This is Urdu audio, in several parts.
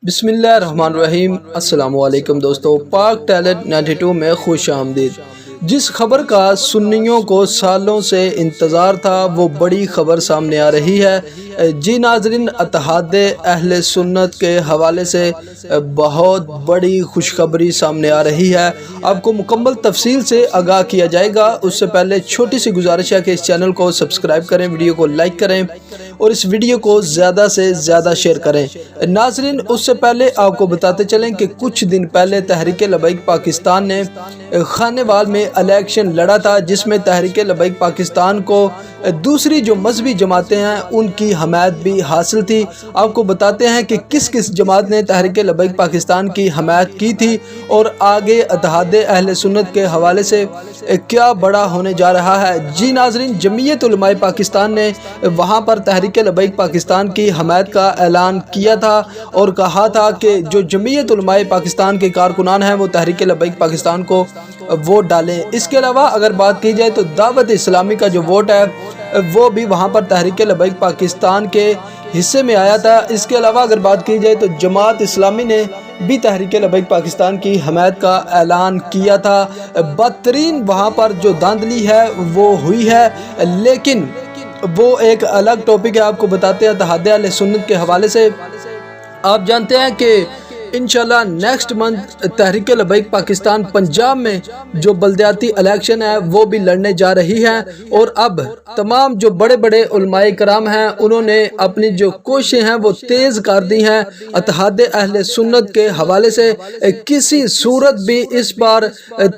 بسم اللہ الرحمن الرحیم۔ السلام علیکم دوستو، پاک ٹیلنٹ 92 میں خوش آمدید۔ جس خبر کا سنیوں کو سالوں سے انتظار تھا وہ بڑی خبر سامنے آ رہی ہے۔ جی ناظرین، اتحاد اہل سنت کے حوالے سے بہت بڑی خوشخبری سامنے آ رہی ہے۔ آپ کو مکمل تفصیل سے آگاہ کیا جائے گا۔ اس سے پہلے چھوٹی سی گزارش ہے کہ اس چینل کو سبسکرائب کریں، ویڈیو کو لائک کریں اور اس ویڈیو کو زیادہ سے زیادہ شیئر کریں۔ ناظرین، اس سے پہلے آپ کو بتاتے چلیں کہ کچھ دن پہلے تحریک لبیک پاکستان نے خانے وال میں الیکشن لڑا تھا، جس میں تحریک لبیک پاکستان کو دوسری جو مذہبی جماعتیں ہیں ان کی حمایت بھی حاصل تھی۔ آپ کو بتاتے ہیں کہ کس کس جماعت نے تحریک لبیک پاکستان کی حمایت کی تھی اور آگے اتحاد اہل سنت کے حوالے سے کیا بڑا ہونے جا رہا ہے۔ جی ناظرین، جمعیت علماء پاکستان نے وہاں پر تحریک لبیک پاکستان کی حمایت کا اعلان کیا تھا اور کہا تھا کہ جو جمعیت علماء پاکستان کے کارکنان ہیں وہ تحریک لبیک پاکستان کو ووٹ ڈالیں۔ اس کے علاوہ اگر بات کی جائے تو دعوت اسلامی کا جو ووٹ ہے وہ بھی وہاں پر تحریک لبیک پاکستان کے حصے میں آیا تھا۔ اس کے علاوہ اگر بات کی جائے تو جماعت اسلامی نے بھی تحریک لبیک پاکستان کی حمایت کا اعلان کیا تھا۔ بدترین وہاں پر جو دھاندلی ہے وہ ہوئی ہے، لیکن وہ ایک الگ ٹاپک ہے۔ آپ کو بتاتے ہیں اتحاد اہل سنت کے حوالے سے آپ جانتے ہیں کہ انشاءاللہ نیکسٹ منتھ تحریک لبیک پاکستان پنجاب میں جو بلدیاتی الیکشن ہے وہ بھی لڑنے جا رہی ہے، اور اب تمام جو بڑے بڑے علماء کرام ہیں انہوں نے اپنی جو کوششیں ہیں وہ تیز کر دی ہیں اتحاد اہل سنت کے حوالے سے۔ کسی صورت بھی اس بار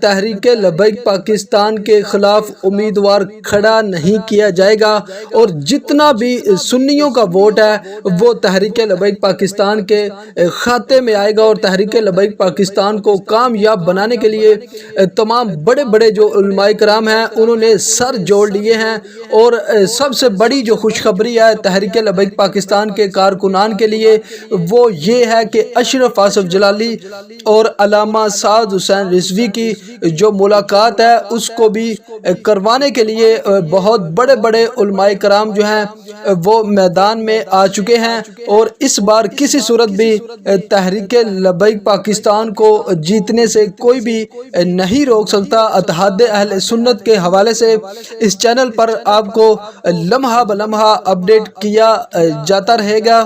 تحریک لبیک پاکستان کے خلاف امیدوار کھڑا نہیں کیا جائے گا، اور جتنا بھی سنیوں کا ووٹ ہے وہ تحریک لبیک پاکستان کے کھاتے میں آئے گا، اور تحریک لبیک پاکستان کو کامیاب بنانے کے لیے تمام بڑے بڑے جو علماء کرام ہیں انہوں نے سر جوڑ لیے ہیں۔ اور سب سے بڑی جو خوشخبری ہے تحریک لبیک پاکستان کے کارکنان کے لیے وہ یہ ہے کہ اشرف آصف جلالی اور علامہ سعد حسین رضوی کی جو ملاقات ہے اس کو بھی کروانے کے لیے بہت بڑے بڑے علماء کرام جو ہیں وہ میدان میں آ چکے ہیں، اور اس بار کسی صورت بھی تحریک لبیک پاکستان کو جیتنے سے کوئی بھی نہیں روک سکتا۔ اتحاد اہل سنت کے حوالے سے اس چینل پر آپ کو لمحہ بلمحہ اپڈیٹ کیا جاتا رہے گا۔